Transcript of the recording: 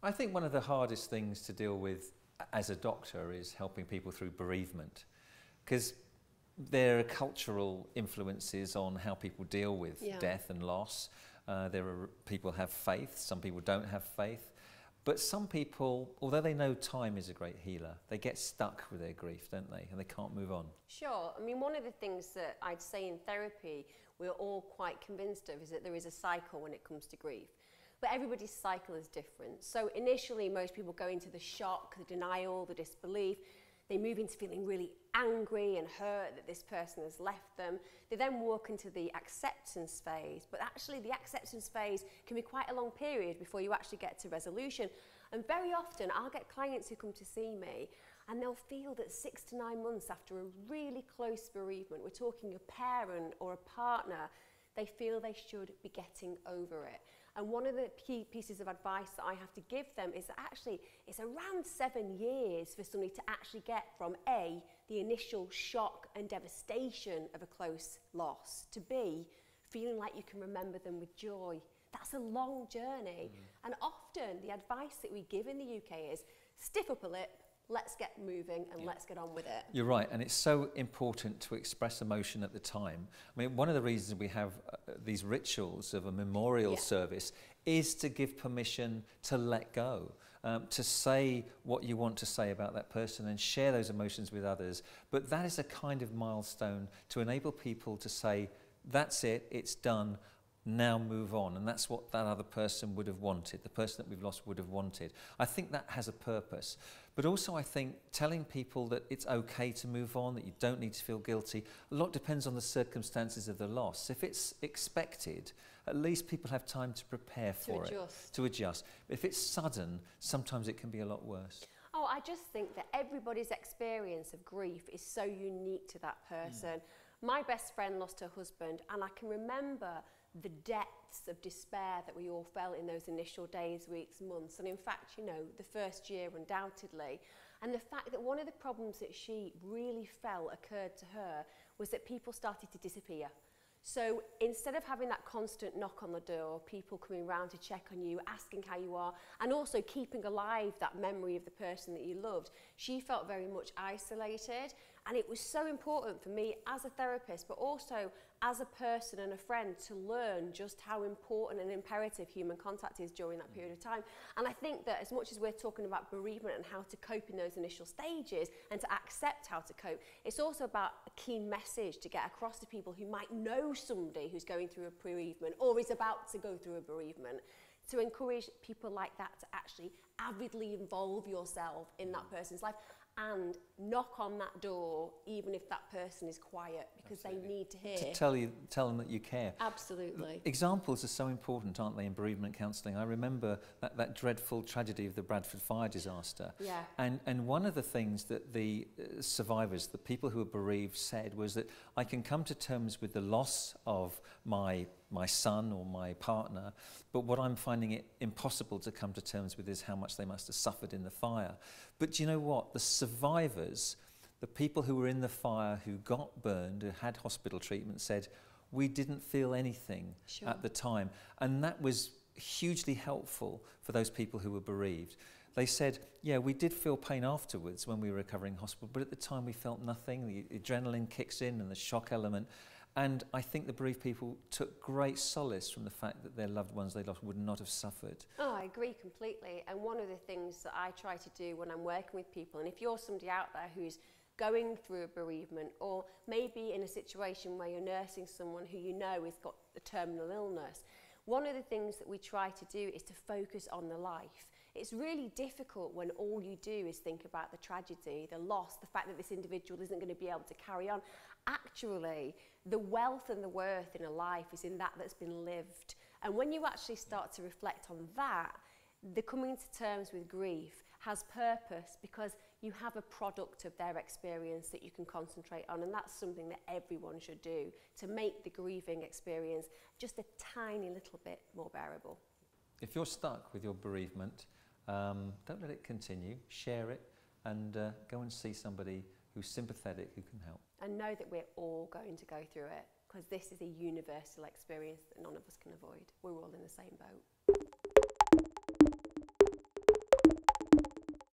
I think one of the hardest things to deal with as a doctor is helping people through bereavement, because there are cultural influences on how people deal with death and loss. There are people have faith, some people don't have faith. But some people, although they know time is a great healer, they get stuck with their grief, don't they? And they can't move on. Sure. I mean, one of the things that I'd say in therapy we're all quite convinced of is that there is a cycle when it comes to grief. But everybody's cycle is different. So initially, most people go into the shock, the denial, the disbelief. They move into feeling really angry and hurt that this person has left them. They then walk into the acceptance phase, but actually the acceptance phase can be quite a long period before you actually get to resolution. And very often I'll get clients who come to see me and they'll feel that 6 to 9 months after a really close bereavement, we're talking a parent or a partner, they feel they should be getting over it. And one of the key pieces of advice that I have to give them is that actually it's around 7 years for somebody to actually get from A, the initial shock and devastation of a close loss, to B, feeling like you can remember them with joy. That's a long journey. And often the advice that we give in the UK is stiff upper lip, let's get moving and let's get on with it. You're right, and it's so important to express emotion at the time. I mean, one of the reasons we have these rituals of a memorial service is to give permission to let go, to say what you want to say about that person and share those emotions with others. But that is a kind of milestone to enable people to say, that's it, it's done, now move on. And that's what that other person would have wanted, the person that we've lost would have wanted. I think that has a purpose. But also I think telling people that it's okay to move on, that you don't need to feel guilty, a lot depends on the circumstances of the loss. If it's expected, at least people have time to prepare for it, to adjust. If it's sudden, sometimes it can be a lot worse. Oh, I just think that everybody's experience of grief is so unique to that person. My best friend lost her husband, and I can remember the depths of despair that we all felt in those initial days, weeks, months, and in fact, you know, the first year undoubtedly. And the fact that one of the problems that she really felt occurred to her was that people started to disappear. So instead of having that constant knock on the door, people coming round to check on you, asking how you are, and also keeping alive that memory of the person that you loved, she felt very much isolated. And it was so important for me as a therapist, but also as a person and a friend, to learn just how important and imperative human contact is during that period of time. And I think that as much as we're talking about bereavement and how to cope in those initial stages and to accept how to cope, it's also about a key message to get across to people who might know somebody who's going through a bereavement or is about to go through a bereavement, to encourage people like that to actually avidly involve yourself in that person's life and knock on that door even if that person is quiet, because they need to hear. To tell them that you care. Absolutely. Examples are so important, aren't they, in bereavement counselling? I remember that dreadful tragedy of the Bradford fire disaster. Yeah. And one of the things that the survivors, the people who were bereaved, said was that I can come to terms with the loss of my son or my partner, but what I'm finding it impossible to come to terms with is how much they must have suffered in the fire. But do you know what? The survivors, the people who were in the fire, who got burned, who had hospital treatment, said, we didn't feel anything at the time. And that was hugely helpful for those people who were bereaved. They said, yeah, we did feel pain afterwards when we were recovering in hospital, but at the time we felt nothing. The adrenaline kicks in and the shock element. And I think the bereaved people took great solace from the fact that their loved ones they lost would not have suffered. Oh, I agree completely. And one of the things that I try to do when I'm working with people, and if you're somebody out there who's going through a bereavement, or maybe in a situation where you're nursing someone who you know has got a terminal illness, one of the things that we try to do is to focus on the life. It's really difficult when all you do is think about the tragedy, the loss, the fact that this individual isn't going to be able to carry on. Actually, the wealth and the worth in a life is in that that's been lived. And when you actually start to reflect on that, the coming to terms with grief has purpose, because you have a product of their experience that you can concentrate on, and that's something that everyone should do to make the grieving experience just a tiny little bit more bearable. If you're stuck with your bereavement, don't let it continue, share it, and go and see somebody who's sympathetic, who can help. And know that we're all going to go through it, because this is a universal experience that none of us can avoid. We're all in the same boat.